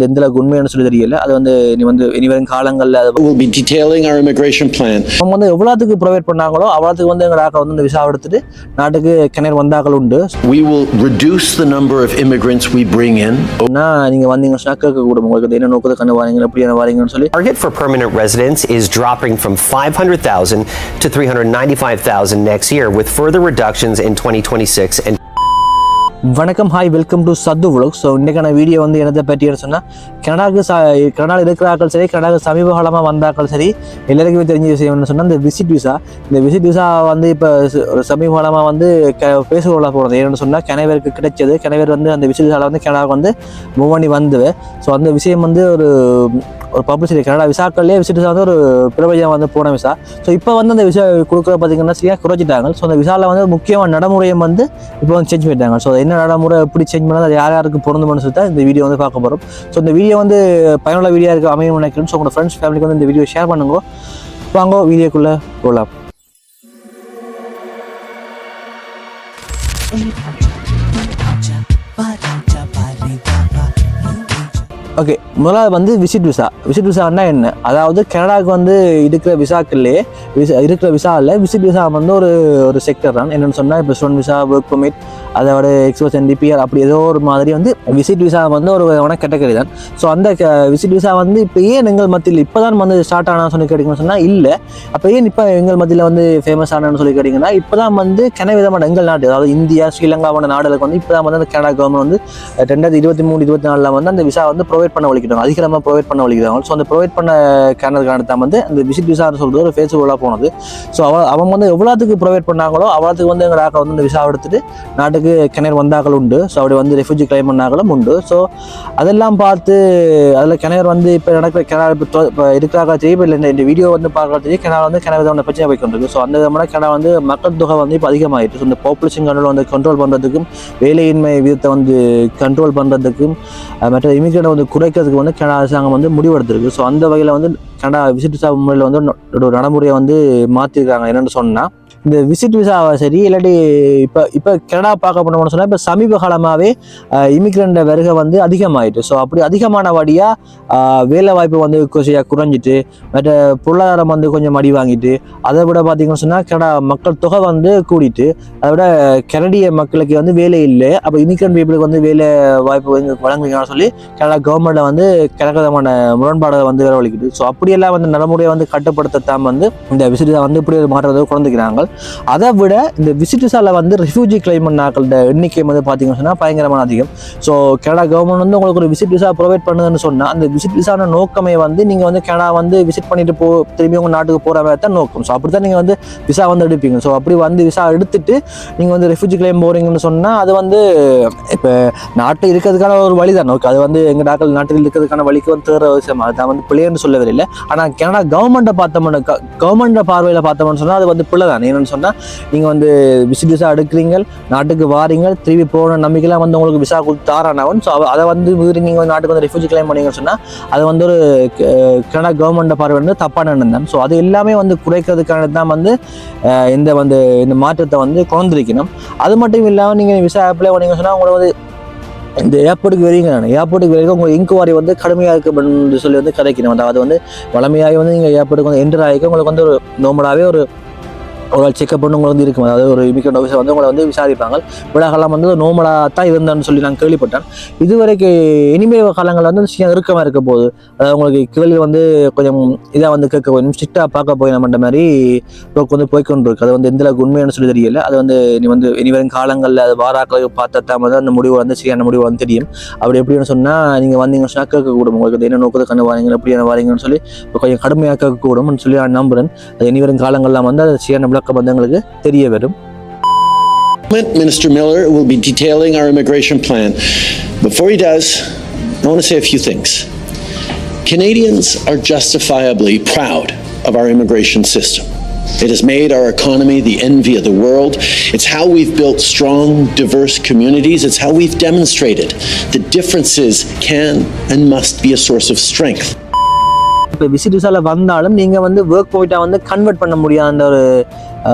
எந்த உண்மையான சொல்லி தெரியல. அது வந்து இனிவரும் காலங்கள்ல will be detailing our immigration plan. நம்ம வந்து எவ்வளவுக்கு ப்ரொவைட் பண்ணாங்களோ அவ்வளவுக்கு வந்து எங்க ஆக்கள் வந்து இந்த விசா எடுத்துட்டு நாட்டுக்கு கிணறு வந்தாக்கள் உண்டு. We will reduce the number of immigrants we bring in. நீங்க வந்தீங்கன்னா கேட்க கூட உங்களுக்கு என்ன நோக்கத்துக்கான வாரீங்க எப்படியான வாரீங்கன்னு சொல்லி. Target for permanent residents is dropping from 500,000 to 395,000 next year, with further reductions in 2026 and வணக்கம், ஹாய், வெல்கம் டு சத்து vlog. ஸோ இன்றைக்கான வீடியோ வந்து என்னத்தை பற்றின்னு சொன்னால் கனடாவில் இருக்கிற ஆக்கள் சரி, கனடாவுக்கு சமீப காலமாக வந்தாக்கள் சரி, எல்லாருக்குமே தெரிஞ்ச விஷயம் என்ன சொன்னால் இந்த விசிட் விசா. இந்த விசிட் விசா வந்து இப்போ ஒரு சமீப காலமாக வந்து பேசுகிறவர்களாக போகிறது என்னென்னு சொன்னால் கனவேருக்கு கிடைச்சது. கனவேர் வந்து அந்த விசிட் விசாவில் வந்து கனடாவுக்கு வந்து மூவ் பண்ணி வந்தது. ஸோ அந்த விஷயம் வந்து ஒரு பப்ளிசிட்டி கனடா விசாக்கள்லேயே விசிட் விசா வந்து ஒரு பிரபஞ்சம் வந்து போன விசா. ஸோ இப்போ வந்து அந்த விசா கொடுக்குற பார்த்தீங்கன்னா சரியாக குறைச்சிட்டாங்க. ஸோ அந்த விசாவில் வந்து முக்கியமான நடைமுறையும் வந்து இப்போ வந்து சேஞ்ச் பண்ணிட்டாங்க. ஸோ என்ன நடைமுறை எப்படி சேஞ்ச் பண்ணால் அது யார் யாருக்கு பொருந்தும்னு சொல்லி தான் இந்த வீடியோ வந்து பார்க்க போகிறோம். ஸோ இந்த வீடியோ வந்து பயனுள்ள வீடியோ இருக்குது அமையும் நினைக்கிறேன். ஸோ உங்களோட ஃப்ரெண்ட்ஸ் ஃபேமிலிக்கு வந்து இந்த வீடியோ ஷேர் பண்ணுங்க. வாங்க வீடியோக்குள்ளே போகலாம். ஓகே, முதலாவது வந்து விசிட் விசா. விசிட் விசான்னா என்ன? அதாவது கனடாவுக்கு வந்து இருக்கிற விசாக்கள்லேயே இருக்கிற விசாவில் விசிட் விசா வந்து ஒரு செக்டர் தான். என்னென்னு சொன்னால் இப்போ ஸ்டூடெண்ட் விசா, ஒர்க் பெர்மிட், அதோட எக்ஸ்பிரஸ் டிபிஆர் அப்படி ஏதோ ஒரு மாதிரி வந்து விசிட் விசா வந்து ஒரு கேட்டகரி தான். ஸோ அந்த விசிட் விசா வந்து இப்போ ஏன் எங்கள் மத்தியில் இப்போ தான் வந்து ஸ்டார்ட் ஆனால் சொல்லி கேட்டிங்கன்னு சொன்னால் இல்லை. அப்போ ஏன் இப்போ எங்கள் மத்தியில் வந்து ஃபேமஸ் ஆனான்னு சொல்லி கேட்டிங்கன்னா இப்போ தான் வந்து விதமான எங்கள் நாடு, அதாவது இந்தியா, ஸ்ரீலங்காவோட நாடுகளுக்கு வந்து இப்போ தான் வந்து அந்த கனடா கவர்மெண்ட் வந்து 2023-24 வந்து அந்த விசா வந்து ப்ரொவைட் பண்ண வலிக்கிறாங்க, அதிகமாக ப்ரொவைட் பண்ண வலிக்கிறாங்க. ஸோ அந்த ப்ரொவைட் பண்ண காரணத்தான் வந்து அந்த விசிட் விசான்னு சொல்கிறது ஒரு ஃபேஸ்புக்காக போனது. ஸோ அவங்க வந்து எவ்வளோத்துக்கு ப்ரொவைட் பண்ணாங்களோ அவ்வளோத்துக்கு வந்து எங்கள் ஆக்கள் வந்து அந்த விசா எடுத்துட்டு நாட்டுக்கு கிணறு வந்தாக்கள் உண்டு. ஸோ அப்படி வந்து ரெஃப்யூஜி கிளைம் பண்ணாக்களும் உண்டு. ஸோ அதெல்லாம் பார்த்து அதில் கிணறு வந்து இப்போ நடக்கிற கிணறு இப்போ இருக்கிறாங்க தெரியும். இப்போ இல்லை இந்த வீடியோ வந்து பார்க்க தெரியும் கிணறு வந்து கிணறு விதமான பிரச்சனை போய்க்கொண்டிருக்கு. ஸோ அந்த விதமான கிணறு வந்து மக்கள் தொகை வந்து இப்போ அதிகமாகிட்டு. ஸோ இந்த பாப்புலேஷன் கண்ட்ரோல் வந்து கண்ட்ரோல் பண்ணுறதுக்கும் வேலையின்மை விதத்தை வந்து கண்ட்ரோல் பண்ணுறதுக்கும் மற்ற இமிகிரேட்டை வந்து குறைக்கிறதுக்கு வந்து கனடா அரசாங்கம் வந்து முடிவெடுத்திருக்கு. ஸோ அந்த வகையில் வந்து கனடா விசிட் விசா முறையில் வந்து ஒரு நடைமுறையை வந்து மாற்றிருக்காங்க. என்னென்னு சொன்னால் இந்த விசிட் விசாவை சரி இல்லாட்டி இப்போ கனடா பார்க்க போனோம்னு சொன்னால் இப்போ சமீப காலமாகவே இமிகிரண்ட வருகை வந்து அதிகமாகிட்டு. ஸோ அப்படி அதிகமானபடியாக வேலை வாய்ப்பு வந்து குறைஞ்சிட்டு மற்ற பொருளாதாரம் வந்து கொஞ்சம் மடி வாங்கிட்டு அதை விட பார்த்தீங்கன்னு சொன்னால் கனடா மக்கள் தொகை வந்து கூடிட்டு அதை விட கனடிய மக்களுக்கு வந்து வேலை இல்லை. அப்போ இமிகிரண்ட் பீப்புளுக்கு வந்து வேலை வாய்ப்பு வழங்குவீங்கன்னு சொல்லி கனடா கவர்மெண்ட்டில் வந்து விதமான முரண்பாடுகளை வந்து வரவழைக்குது. ஸோ அப்படியெல்லாம் வந்து நடைமுறையை வந்து கட்டுப்படுத்தத்தான் வந்து இந்த விசிட் விசா வந்து இப்படி மாற்றத்தை குறைந்துக்கிறாங்க. அதை விட இந்த விசிட் விசாவில் வந்து ரெஃப்யூஜி கிளைம் பண்ணாக்களோட எண்ணிக்கை வந்து பார்த்தீங்கன்னு சொன்னால் பயங்கரமான அதிகம். ஸோ கனடா கவர்மெண்ட் வந்து உங்களுக்கு ஒரு விசிட் விசா ப்ரொவைட் பண்ணுதுன்னு சொன்னால் அந்த விசிட் விசான நோக்கமே வந்து நீங்கள் வந்து கனடா வந்து விசிட் பண்ணிட்டு திரும்பி உங்கள் நாட்டுக்கு போகிற மாதிரி தான் நோக்கம். ஸோ அப்படி தான் நீங்கள் வந்து விசா வந்து எடுப்பீங்க. ஸோ அப்படி வந்து விசா எடுத்துட்டு நீங்கள் வந்து ரெஃப்யூஜி கிளைம் போகிறீங்கன்னு சொன்னால் அது வந்து இப்போ நாட்டில் இருக்கிறதுக்கான ஒரு வழி தான் நோக்கம். அது வந்து எங்கள் நாட்டில் இருக்கிறதுக்கான வழிக்கு வந்து தேர்ற விஷயம். அதுதான் வந்து பிள்ளைன்னு சொல்லவே இல்லை. ஆனால் கனடா கவர்மெண்ட்டை பார்த்தோம்னா கவர்மெண்ட்டை பார்வையில் பார்த்தோம்னு சொன்னால் அது வந்து பிள்ளை தான். என்னென்னு சொன்னால் நீங்கள் வந்து விசிட் விசா எடுக்கிறீங்க, நாட்டுக்கு வாரீங்க, திரும்பி போன நம்பிக்கைலாம் வந்து உங்களுக்கு விசா கொடுத்து தாரானவன். ஸோ அதை வந்து மீறி நீங்கள் நாட்டுக்கு வந்து ரெஃப்யூஜி கிளைம் பண்ணீங்கன்னு சொன்னால் அது வந்து ஒரு கனடா கவர்மெண்ட்டை பார்வை வந்து தப்பான எண்ணம் தான். ஸோ அது எல்லாமே வந்து குறைக்கிறதுக்கான தான் வந்து இந்த மாற்றத்தை வந்து கொண்டிருக்கணும். அது மட்டும் இல்லாமல் நீங்கள் விசா அப்ளை பண்ணீங்கன்னு சொன்னால் உங்களை வந்து இந்த ஏர்போர்ட்டுக்கு வரீங்க, ஏர்போர்ட்டுக்கு வரைக்கும் உங்கள் இன்குவாரி வந்து கடுமையாக இருக்குன்னு சொல்லி வந்து கதைக்கணும். அதாவது வந்து வளமையாக வந்து நீங்கள் ஏர்போர்ட்டுக்கு வந்து என்டர் ஆகிக்க உங்களுக்கு வந்து ஒரு நார்மலாகவே ஒரு செக்அப் பண்ணி உங்களை வந்து இருக்கும். அதாவது ஒரு இமிகிரேட் ஆஃபீஸர் வந்து உங்களை வந்து விசாரிப்பாங்க. விழாக்கெல்லாம் வந்து நார்மலாக தான் இருந்தான்னு சொல்லி நான் கேள்விப்பட்டேன். இதுவரைக்கும் இனிமே காலங்களில் வந்து இறுக்கமாக இருக்க போகுது. அதாவது உங்களுக்கு கேள்வி வந்து கொஞ்சம் இதாக வந்து கேட்க போய் ஸ்ட்ரிக்டாக பார்க்க போய் நம்மன்ற மாதிரி போக்கு வந்து போய்கொண்டு இருக்கு. அது வந்து எந்த அளவுக்கு உண்மையான சொல்லி தெரியல. அது வந்து இனிவரும் காலங்களில் அது வாராக்களை பார்த்தா வந்து அந்த முடிவு வந்து சரியான முடிவு வந்து தெரியும். அப்படி எப்படின்னு சொன்னால் நீங்கள் வந்தீங்கன்னு சொன்னால் கேட்கக்கூடும். உங்களுக்கு என்ன நோக்கத்துக்கான வாரீங்க, எப்படியான வாரீங்கன்னு சொல்லி இப்போ கொஞ்சம் கடுமையாக கேட்கக்கூடும்னு சொல்லி நான் நம்புகிறேன். அது இனிவரும் காலங்கள்லாம் வந்து அது சரியான தெரிய வரும். Minister Miller will be detailing our immigration plan. Before he does, I want to say a few things. Canadians are justifiably proud of our immigration system. It has made our economy the envy of the world. It's how we've built strong, diverse communities. It's how we've demonstrated that differences can and must be a source of strength. இப்போ visit விசாவில் வந்தாலும் நீங்கள் வந்து work போயிட்டால் வந்து convert பண்ண முடியாத அந்த ஒரு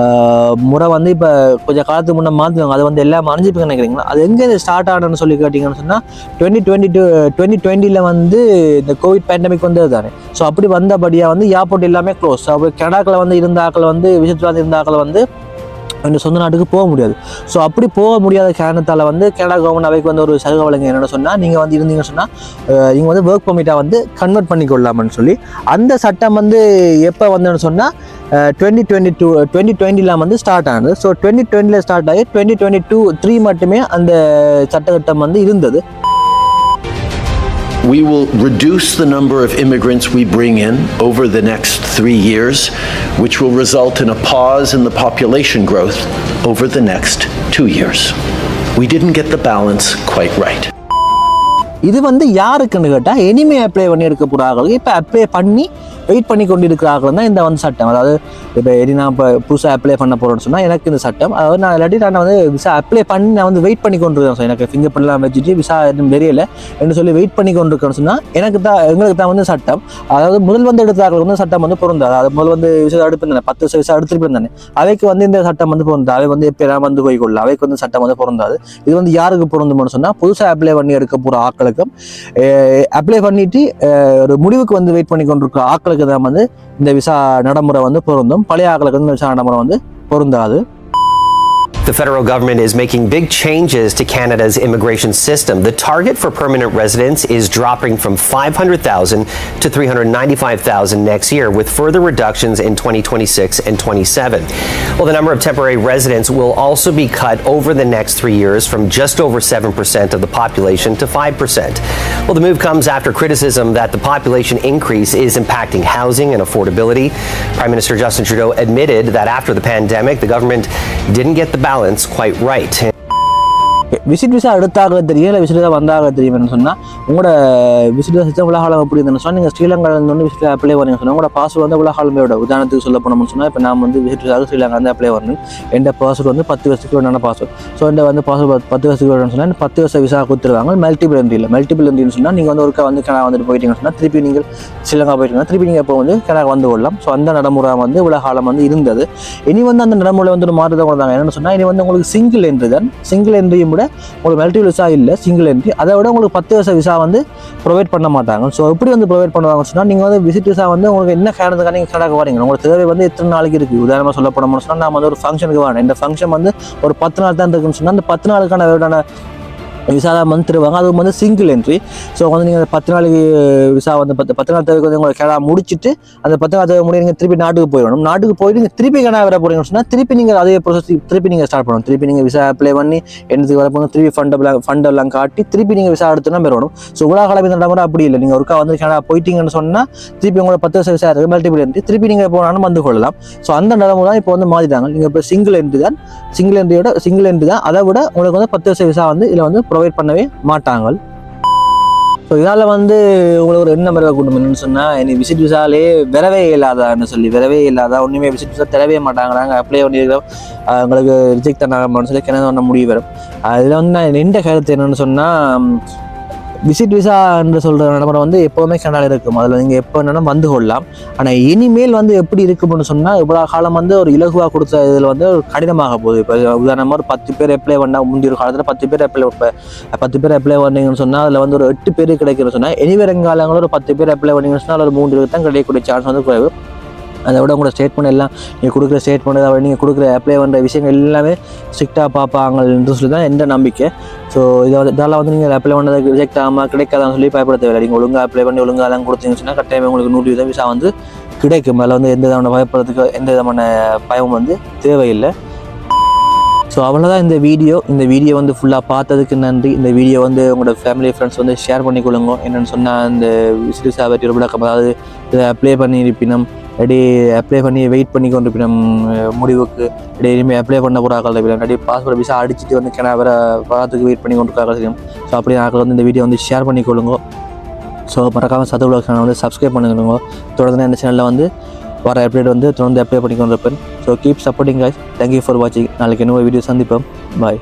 முறை வந்து இப்போ கொஞ்சம் காலத்துக்கு முன்னே மாற்றுவாங்க. அது வந்து எல்லாம் மறைஞ்சிப்பு நினைக்கிறீங்களா? அது எங்கே ஸ்டார்ட் ஆனன்னு சொல்லி கேட்டிங்கன்னு சொன்னால் 2020 வந்து இந்த கோவிட் பேண்டமிக் வந்தது தானே. ஸோ அப்படி வந்தபடியாக வந்து ஏர்போர்ட் எல்லாமே க்ளோஸ். அப்போ கனடாக்கில் வந்து இருந்த ஆக்கள் வந்து விசிட் விசாவில் இருந்த ஆக்கள் வந்து அந்த சொந்த நாட்டுக்கு போக முடியாது. ஸோ அப்படி போக முடியாத காரணத்தால் வந்து கனடா கவர்மெண்ட் அவைக்கு வந்து ஒரு சலுகை வழங்க என்னென்னு சொன்னால், நீங்கள் வந்து இருந்தீங்கன்னு சொன்னால் நீங்கள் வந்து ஒர்க் பர்மிட்டாக வந்து கன்வெர்ட் பண்ணிக்கொள்ளலாம்னு சொல்லி அந்த சட்டம் வந்து எப்போ வந்தோன்னு சொன்னால் 2020 வந்து ஸ்டார்ட் ஆனது. ஸோ 2020 ஸ்டார்ட் ஆகி 2022 மட்டுமே அந்த சட்டத்திட்டம் வந்து இருந்தது. We will reduce the number of immigrants we bring in over the next 3 years, which will result in a pause in the population growth over the next 2 years. We didn't get the balance quite right. இது வந்து யாருக்குன்னு கேட்டால் இனிமே apply பண்ணி எடுக்க போகிறார்கள். இப்போ apply பண்ணி வெயிட் பண்ணி கொண்டு இருக்கிறார்கள் தான் இந்த வந்து சட்டம். அதாவது இப்போ நான் இப்போ புதுசாக அப்ளை பண்ண போகிறேன்னு சொன்னால் எனக்கு இந்த சட்டம், அதாவது நான் இல்லாட்டி நான் வந்து விசா அப்ளை பண்ணி நான் வந்து வெயிட் பண்ணி கொண்டு இருக்கேன். எனக்கு ஃபிங்கர் பிரிண்ட்லாம் வச்சுட்டு விசா எதுவும் தெரியல என்று சொல்லி வெயிட் பண்ணி கொண்டு இருக்கேன்னு சொன்னால் எங்களுக்கு தான் வந்து சட்டம். அதாவது முதல் வந்து எடுத்தார்கள் வந்து சட்டம் வந்து பொருந்தாது. அது முதல் வந்து விசா எடுப்பிருந்தானே 10 வருஷம் விசா எடுத்துட்டு இருந்தானே அவைக்கு வந்து இந்த சட்டம் வந்து பொருந்தாது. அவை வந்து எப்போ வந்து போய்கொள்ள அவைக்கு வந்து சட்டம் வந்து பொருந்தாது. இது வந்து யாருக்கு பொருந்தும்னு சொன்னால் புதுசாக அப்ளை பண்ணி எடுக்க போகிற ஆக்களுக்கும் அப்ளை பண்ணிட்டு ஒரு முடிவுக்கு வந்து வெயிட் பண்ணி கொண்டிருக்கிற ஆக்களுக்கு தான் வந்து இந்த விசா நடைமுறை வந்து பொருந்தும். பழைய ஆக்களுக்கு வந்து விசா நடைமுறை வந்து பொருந்தாது. The federal government is making big changes to Canada's immigration system. The target for permanent residents is dropping from 500,000 to 395,000 next year, with further reductions in 2026 and 27. Well, the number of temporary residents will also be cut over the next 3 years from just over 7% of the population to 5%. Well, the move comes after criticism that the population increase is impacting housing and affordability. Prime Minister Justin Trudeau admitted that after the pandemic, the government didn't get the balance quite right. Visit visa எடுத்தாக தெரியும், இல்லை visit visa வந்தாக தெரியும்னு சொன்னால் உங்களோட visit visa system உலகாலம் எப்படி இருந்ததுன்னு சொன்னால் நீங்கள் ஸ்ரீலங்காவில் வந்து விசிட் அப்ளை பண்ணி சொன்னால் உங்களோட பாஸ்வேர்டு வந்து உலகாலமே விட. உதாரணத்துக்கு சொல்ல போனோம்னு சொன்னால் இப்போ நான் வந்து விசிட் விசாவுக்கு ஸ்ரீலங்கா வந்து அப்ளை பண்ணணும். என் பாஸ்வேர்டு வந்து 10 வருஷத்துக்கு வேண்டான பாஸ்வேர்டு. ஸோ இந்த வந்து பாஸ்வேர்டு 10 வருஷத்துக்கு வேணும்னு சொன்னால் 10 வருஷம் விசா கொடுத்துருவாங்க. மல்டிபிள் என்ட்ரின்னு சொன்னால் நீங்கள் வந்து ஒருக்கா வந்து கனடா வந்துட்டு போயிட்டீங்கன்னு சொன்னால் திருப்பி நீங்கள் ஸ்ரீலங்கா போயிட்டீங்கன்னா திருப்பி நீங்கள் இப்போ வந்து கனடா வந்து கொள்ளலாம். ஸோ அந்த நடைமுறை வந்து உலகாலம் வந்து இருந்தது. இனி வந்து அந்த நடைமுறை வந்து ஒரு மாறுதல் கொண்டாங்க. என்னென்னு சொன்னால் இனி வந்து உங்களுக்கு சிங்கிள் என்ட்ரி தான். சிங்கிள் என்ட்ரியும் விட உங்களுக்கு மல்டிபிள் விசா இல்லை, சிங்கிள் என்ட்ரி. அதை விட உங்களுக்கு 10 வருஷம் விசா வந்து ப்ரொவைட் பண்ண மாட்டாங்க. ஸோ எப்படி வந்து ப்ரொவைட் பண்ணுவாங்கன்னு சொன்னால் நீங்கள் வந்து விசிட் விசா வந்து உங்களுக்கு என்ன காரணத்துக்காக நீங்கள் கனடாக்கு வரீங்க, உங்களுக்கு தேவை வந்து எத்தனை நாளைக்கு இருக்குது. உதாரணமாக சொல்ல போனோம்னு சொன்னால் நம்ம வந்து ஒரு ஃபங்க்ஷனுக்கு வரணும். இந்த ஃபங்க்ஷன் வந்து ஒரு 10 நாள் தான் இருக்குன்னு சொன்னால் அந்த 10 நாளுக்கான விசா தான் வந்து தருவாங்க. அது வந்து சிங்கிள் என்ட்ரி. ஸோ வந்து நீங்கள் 10 நாளைக்கு விசா வந்து 10 நாள் தேவைக்கு வந்து உங்களை கனடா முடிச்சுட்டு அந்த 10 நாள் தேவை முடிய நீங்கள் திருப்பி நாட்டுக்கு போயிடணும். நாட்டுக்கு போயிட்டு நீங்கள் திருப்பி கனடா வர போகிறீங்கன்னு சொன்னால் திருப்பி நீங்கள் அதே ப்ரோசஸ் திருப்பி நீங்கள் ஸ்டார்ட் பண்ணணும். திருப்பி நீங்கள் விசா அப்ளை பண்ணி என்னத்துக்கு வர போங்க, திருப்பி ஃபண்டெல்லாம் காட்டி திருப்பி நீங்கள் விசா எடுத்துனா வரணும். ஸோ உலகளவில் இந்த நடைமுறை அப்படி இல்லை. நீங்கள் ஒருக்கா வந்து கனடா போயிட்டீங்கன்னு சொன்னால் திருப்பி உங்களோட 10 வருஷம் விசா இருக்குது மல்டிபிள் என்ட்ரி, திருப்பி நீங்கள் போனாலும் வந்து கொள்ளலாம். ஸோ அந்த நடைமுறை தான் இப்போ வந்து மாறிட்டாங்க. நீங்கள் இப்போ சிங்கிள் என்ட்ரி தான். அதை விட உங்களுக்கு வந்து 10 வருஷம் விசா வந்து இதில் வந்து ப்ரொவைட் பண்ணவே மாட்டாங்க. ஸோ இதனால் வந்து உங்களுக்கு ஒரு என்ன மாதிரி குடும்பம்னு சொன்னால் இனி விசிட் விசாலே வரவே இல்லாதா ஒன்றுமே விசிட் விசா தரவே மாட்டாங்க. நாங்கள் அப்ளை பண்ணியிருக்கிறோம், எங்களுக்கு ரிஜெக்ட் பண்ணாங்கன்னு சொல்லி கிணறு பண்ண முடிவு வரும். அதில் வந்து நான் எந்த கருத்து என்னென்னு சொன்னால் விசிட் விசா என்று சொல்கிற நடைமுறை வந்து எப்போவுமே கனடாவில் இருக்கும். அதில் நீங்கள் எப்போ வேணாலும் வந்து கொள்ளலாம். ஆனால் இனிமேல் வந்து எப்படி இருக்கும்னு சொன்னால் இவ்வளோ காலம் வந்து ஒரு இலகுவாக கொடுத்த இதில் வந்து ஒரு கடினமாக போகுது. இப்போ உதாரணமாக ஒரு 10 பேர் அப்ளை பண்ணால் முந்தைய ஒரு காலத்தில் 10 பேர் அப்ளை பண்ணீங்கன்னு சொன்னால் அதில் வந்து ஒரு 8 பேர் கிடைக்குன்னு சொன்னால் இனி வருங்காலங்களும் ஒரு 10 பேர் அப்ளை பண்ணீங்கன்னு சொன்னால் ஒரு 3 பேருக்கு தான் கிடைக்கக்கூடிய சான்ஸ் வந்து குறைவு. அதை விட உங்களோட ஸ்டேட்மெண்ட் எல்லாம் நீங்கள் கொடுக்குற ஸ்டேட்மெண்ட் அதை நீங்கள் கொடுக்குற அப்ளை பண்ணுற விஷயங்கள் எல்லாமே ஸ்ட்ரிக்டாக பார்ப்பாங்கன்னு சொல்லி தான் எந்த நம்பிக்கை. ஸோ இதெல்லாம் வந்து நீங்கள் அப்ளை பண்ணதுக்கு ரிஜெக்ட் ஆகாமல் கிடைக்காதான்னு சொல்லி பயப்பட தேவையில்லை. நீங்கள் ஒழுங்காக அப்ளை பண்ணி ஒழுங்காக எல்லாம் கொடுத்தீங்கன்னு சொன்னால் கட்டாயமாக உங்களுக்கு 100% விசா வந்து கிடைக்கும். அதில் வந்து எந்த விதமான பயப்படுறதுக்கு எந்த விதமான பயமும் வந்து தேவையில்லை. ஸோ அவ்வளோதான் இந்த வீடியோ வந்து ஃபுல்லாக பார்த்ததுக்கு நன்றி. இந்த வீடியோ வந்து உங்களோட ஃபேமிலி ஃப்ரெண்ட்ஸ் வந்து ஷேர் பண்ணிக்கொள்ளுங்க. என்னென்னு சொன்னால் இந்த விசிட் பற்றி ஒரு விளக்கம், அதாவது இதை அப்ளை பண்ணியிருப்பினும் ரெடி அப்ளை பண்ணி வெயிட் பண்ணி கொண்டு இருப்பினும் முடிவுக்கு இனிமேல் அப்ளை பண்ண போகிறார்கள் இருப்பினும் ரெடி பாஸ்போர்ட் விசா அடிச்சுட்டு வந்து வரத்துக்கு வெயிட் பண்ணி கொண்டு இருக்காங்க தெரியும். ஸோ அப்படி நாங்கள் வந்து இந்த வீடியோ வந்து ஷேர் பண்ணிக்கொள்ளுங்க. ஸோ மறக்காமல் சத்து உலக சேனல் வந்து சப்ஸ்கிரைப் பண்ணிக்கொள்ளுங்க. தொடர்ந்து இந்த சேனலில் வந்து வர அப்டேட் வந்து தொடர்ந்து அப்ளை பண்ணிக்கொண்டு இருப்பேன். So keep supporting guys. Thank you for வாட்சிங். நாளைக்கு இன்னொரு வீடியோ சந்திப்போம். பாய்.